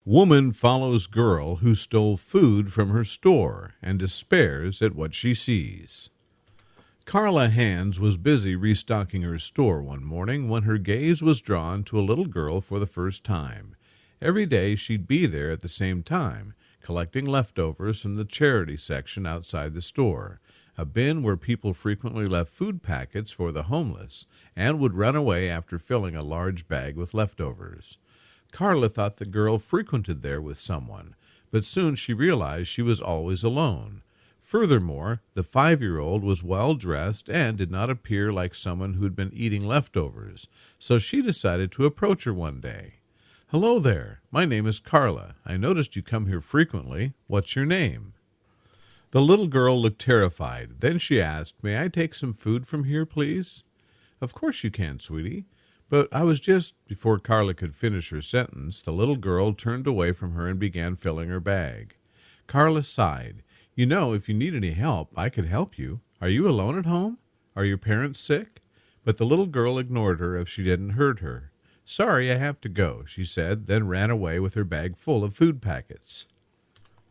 Woman follows girl who stole food from her store and despairs at what she sees. Carla Hands was busy restocking her store one morning when her gaze was drawn to a little girl for the first time. Every day she'd be there at the same time, collecting leftovers from the charity section outside the store, a bin where people frequently left food packets for the homeless, and would run away after filling a large bag with leftovers. Carla thought the girl frequented there with someone, but soon she realized she was always alone. Furthermore, the 5-year-old was well dressed and did not appear like someone who had been eating leftovers, so she decided to approach her one day. "Hello there. My name is Carla. I noticed you come here frequently. What's your name?" The little girl looked terrified. Then she asked, "May I take some food from here, please?" "Of course you can, sweetie. But I was just—" Before Carla could finish her sentence, the little girl turned away from her and began filling her bag. Carla sighed. "You know, if you need any help, I could help you. Are you alone at home? Are your parents sick?" But the little girl ignored her as if she didn't hurt her. "Sorry, I have to go," she said, then ran away with her bag full of food packets.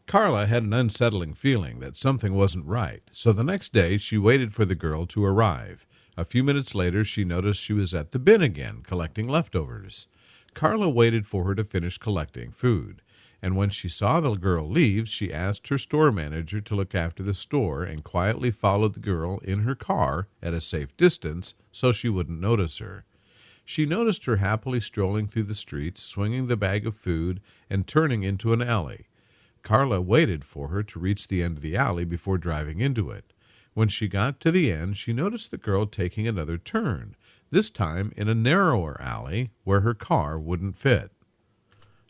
Carla had an unsettling feeling that something wasn't right, so the next day she waited for the girl to arrive. A few minutes later, she noticed she was at the bin again, collecting leftovers. Carla waited for her to finish collecting food, and when she saw the girl leave, she asked her store manager to look after the store and quietly followed the girl in her car at a safe distance so she wouldn't notice her. She noticed her happily strolling through the streets, swinging the bag of food, and turning into an alley. Carla waited for her to reach the end of the alley before driving into it. When she got to the end, she noticed the girl taking another turn, this time in a narrower alley where her car wouldn't fit.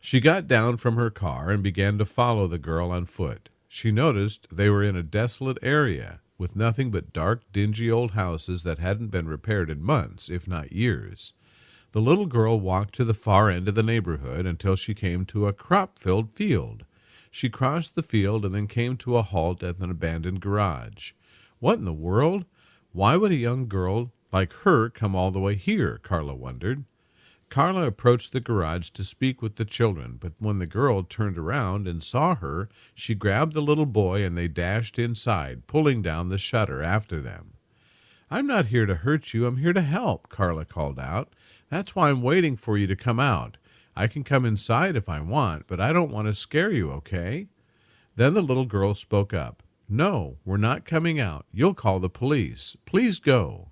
She got down from her car and began to follow the girl on foot. She noticed they were in a desolate area with nothing but dark, dingy old houses that hadn't been repaired in months, if not years. The little girl walked to the far end of the neighborhood until she came to a crop-filled field. She crossed the field and then came to a halt at an abandoned garage. What in the world? Why would a young girl like her come all the way here? Carla wondered. Carla approached the garage to speak with the children, but when the girl turned around and saw her, she grabbed the little boy and they dashed inside, pulling down the shutter after them. "I'm not here to hurt you. I'm here to help," Carla called out. "That's why I'm waiting for you to come out. I can come inside if I want, but I don't want to scare you, okay?" Then the little girl spoke up. "No, we're not coming out. You'll call the police. Please go."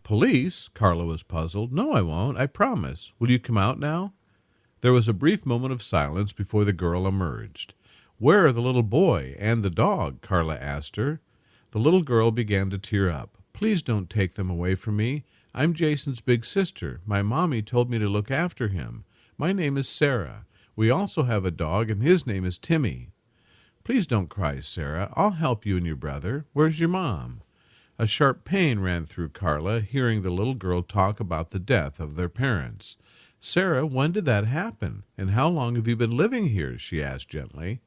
"Police?" Carla was puzzled. "No, I won't. I promise. Will you come out now?" There was a brief moment of silence before the girl emerged. "Where are the little boy and the dog?" Carla asked her. The little girl began to tear up. "Please don't take them away from me. I'm Jason's big sister. My mommy told me to look after him. My name is Sarah. We also have a dog, and his name is Timmy." "Please don't cry, Sarah. I'll help you and your brother. Where's your mom?" A sharp pain ran through Carla, hearing the little girl talk about the death of their parents. "Sarah, when did that happen? And how long have you been living here?" she asked gently.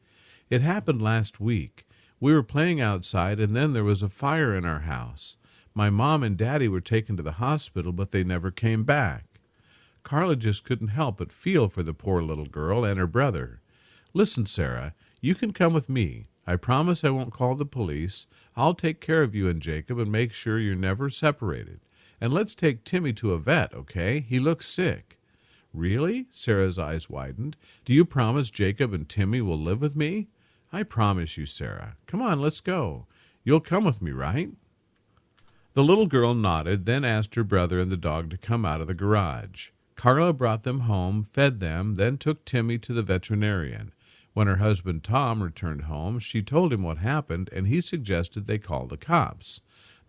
"It happened last week. We were playing outside, and then there was a fire in our house. My mom and daddy were taken to the hospital, but they never came back." Carla just couldn't help but feel for the poor little girl and her brother. "Listen, Sarah, you can come with me. I promise I won't call the police. I'll take care of you and Jacob and make sure you're never separated. And let's take Timmy to a vet, okay? He looks sick." "Really?" Sarah's eyes widened. "Do you promise Jacob and Timmy will live with me?" "I promise you, Sarah. Come on, let's go. You'll come with me, right?" The little girl nodded, then asked her brother and the dog to come out of the garage. Carla brought them home, fed them, then took Timmy to the veterinarian. When her husband Tom returned home, she told him what happened, and he suggested they call the cops.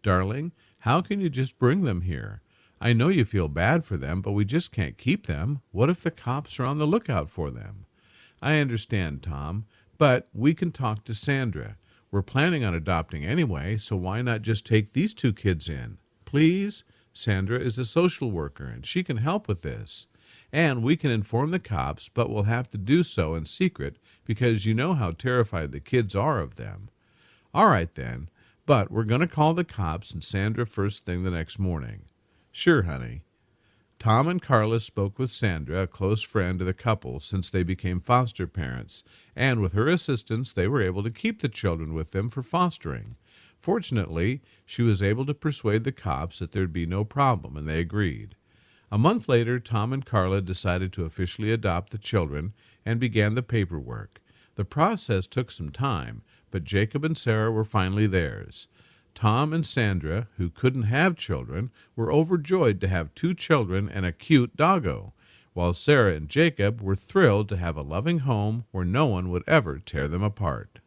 "Darling, how can you just bring them here? I know you feel bad for them, but we just can't keep them. What if the cops are on the lookout for them?" "I understand, Tom, but we can talk to Sandra. We're planning on adopting anyway, so why not just take these 2 kids in? Please? Sandra is a social worker, and she can help with this. And we can inform the cops, but we'll have to do so in secret because you know how terrified the kids are of them." "All right, then, but we're going to call the cops and Sandra first thing the next morning." "Sure, honey." Tom and Carla spoke with Sandra, a close friend of the couple since they became foster parents, and with her assistance they were able to keep the children with them for fostering. Fortunately, she was able to persuade the cops that there'd be no problem, and they agreed. A month later, Tom and Carla decided to officially adopt the children and began the paperwork. The process took some time, but Jacob and Sarah were finally theirs. Tom and Sandra, who couldn't have children, were overjoyed to have 2 children and a cute doggo, while Sarah and Jacob were thrilled to have a loving home where no one would ever tear them apart.